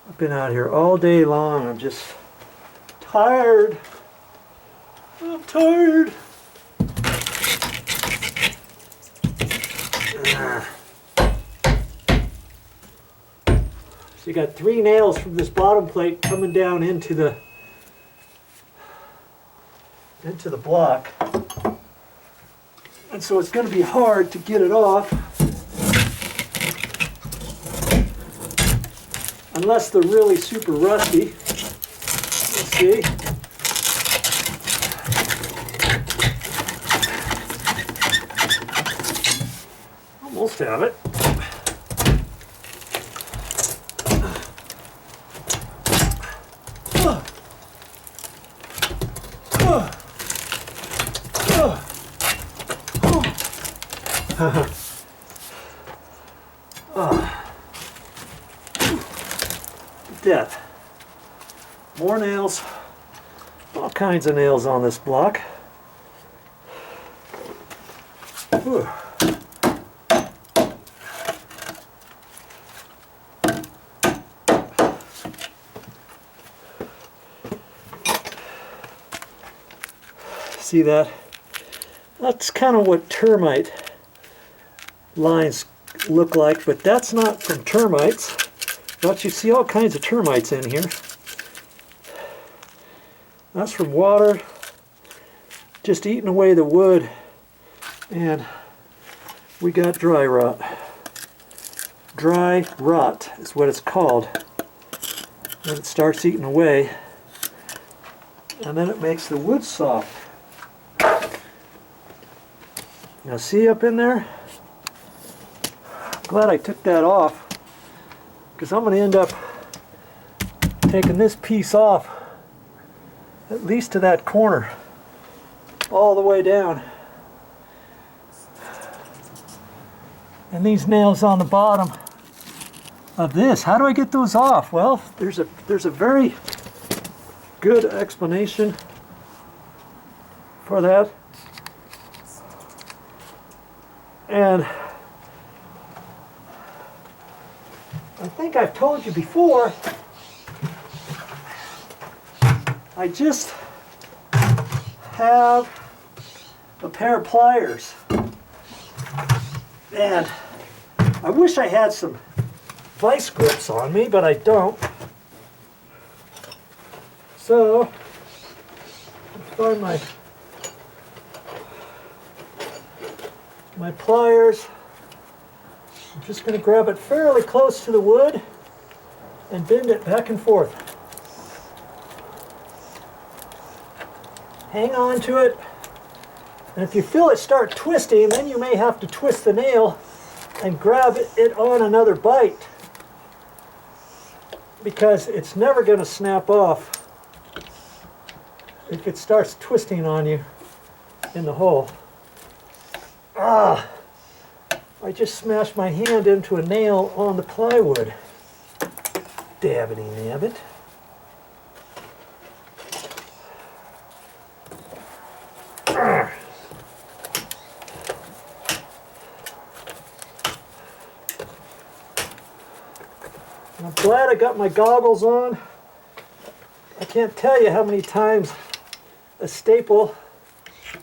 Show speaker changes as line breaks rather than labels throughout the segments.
I've been out here all day long. I'm just tired. I'm tired. So you got 3 nails from this bottom plate coming down into the block. And so it's going to be hard to get it off unless they're really super rusty. Let's see. Almost have it. Death. More nails. All kinds of nails on this block. Whew. See that? That's kind of what termite lines look like, but that's not from termites. But you see all kinds of termites in here. That's from water, just eating away the wood, and we got dry rot. Dry rot is what it's called. When it starts eating away, and then it makes the wood soft. Now see up in there? Glad I took that off, because I'm going to end up taking this piece off at least to that corner all the way down. And these nails on the bottom of this, how do I get those off? Well, there's a very good explanation for that. And I think I've told you before, I just have a pair of pliers, and I wish I had some vice grips on me, but I don't. So let's find my pliers. I'm just going to grab it fairly close to the wood and bend it back and forth. Hang on to it, and if you feel it start twisting, then you may have to twist the nail and grab it on another bite, because it's never going to snap off if it starts twisting on you in the hole. I just smashed my hand into a nail on the plywood. Dabbity nabbit. I'm glad I got my goggles on. I can't tell you how many times a staple,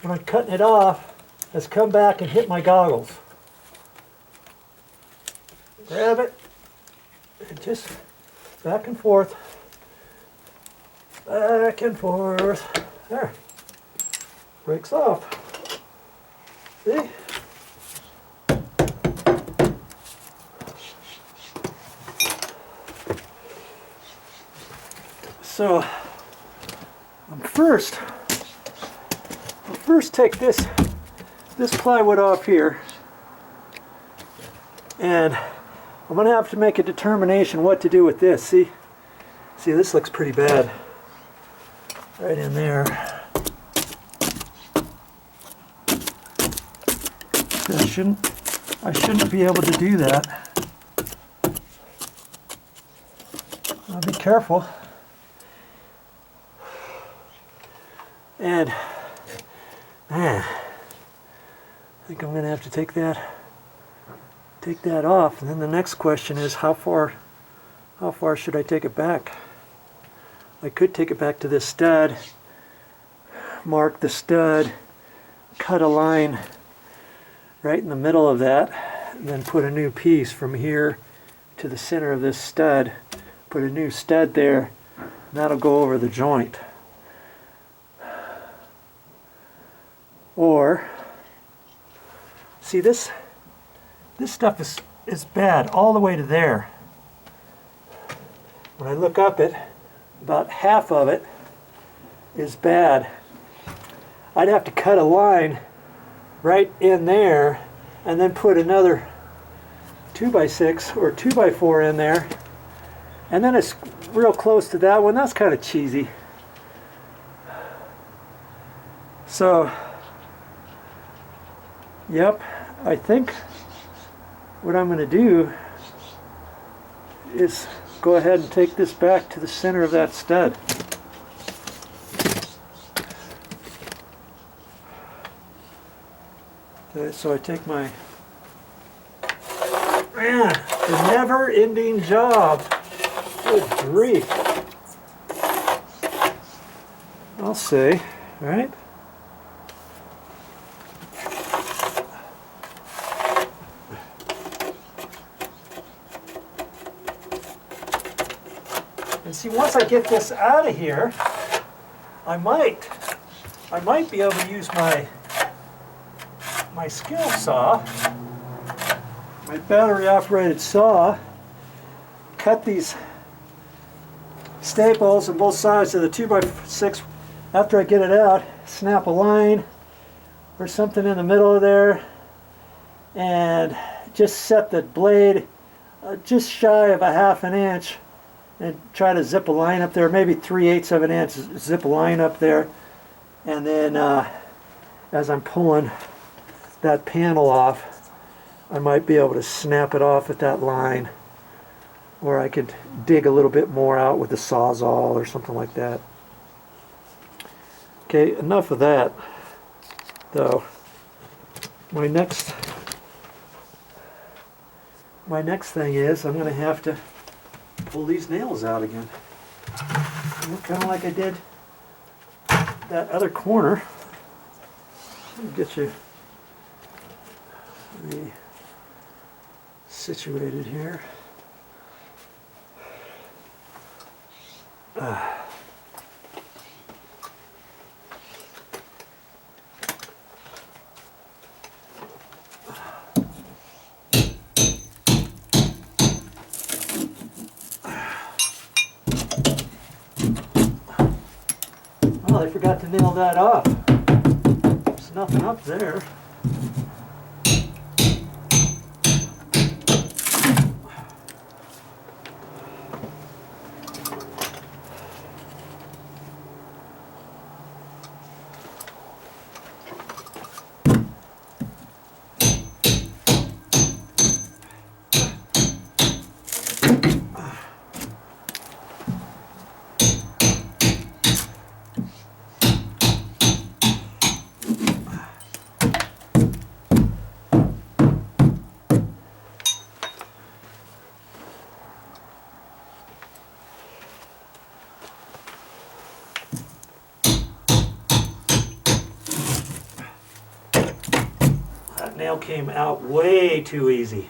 when I'm cutting it off, has come back and hit my goggles. Grab it, and just back and forth, back and forth. There, breaks off. See? So, I'll first take this plywood off here, and I'm going to have to make a determination what to do with this. See, this looks pretty bad right in there. I shouldn't be able to do that. I'll be careful. And I think I'm going to have to take that off. And then the next question is, how far How far should I take it back? I could take it back to this stud, mark the stud, cut a line right in the middle of that, and then put a new piece from here to the center of this stud. Put a new stud there, and that'll go over the joint. Or, see, this stuff is bad all the way to there. When I look up it, about half of it is bad. I'd have to cut a line right in there and then put another 2x6 or 2x4 in there, and then it's real close to that one. That's kind of cheesy. So, yep, I think what I'm going to do is go ahead and take this back to the center of that stud. Okay, so I take my, man, the never-ending job. Good grief. I'll say, right? And see, once I get this out of here, I might be able to use my skill saw, my battery operated saw, cut these staples on both sides of the 2x6 after I get it out, snap a line or something in the middle of there, and just set the blade just shy of a ½ inch, and try to zip a line up there, maybe 3/8 of an inch, zip a line up there, and then as I'm pulling that panel off, I might be able to snap it off at that line, or I could dig a little bit more out with a Sawzall or something like that. Okay, enough of that though. My next thing is I'm going to have to pull these nails out again. Kind of like I did that other corner. Let me get you situated here. Well, I forgot to nail that off. There's nothing up there. Nail came out way too easy.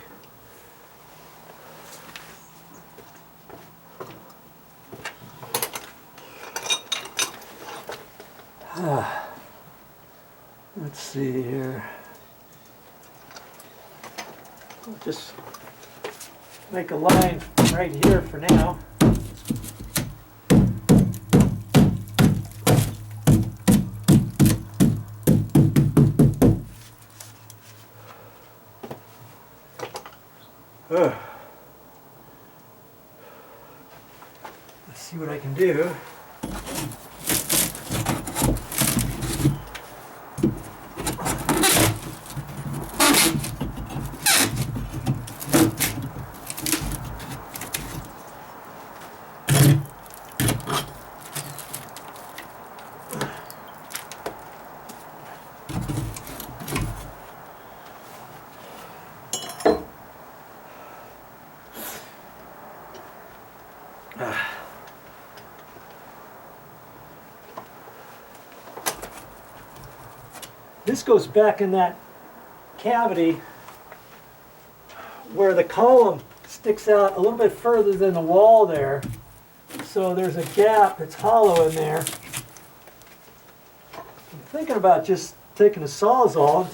Let's see here. I'll just make a line right here for now. Let's see what I can do. this goes back in that cavity where the column sticks out a little bit further than the wall there. So there's a gap that's hollow in there. I'm thinking about just taking a Sawzall.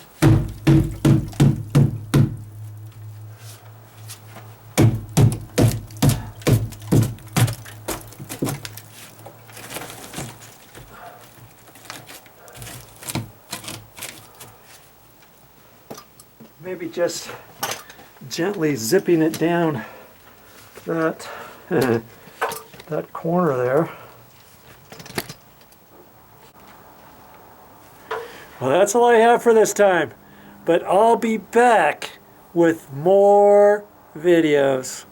Maybe just gently zipping it down that that corner there. Well, that's all I have for this time, but I'll be back with more videos.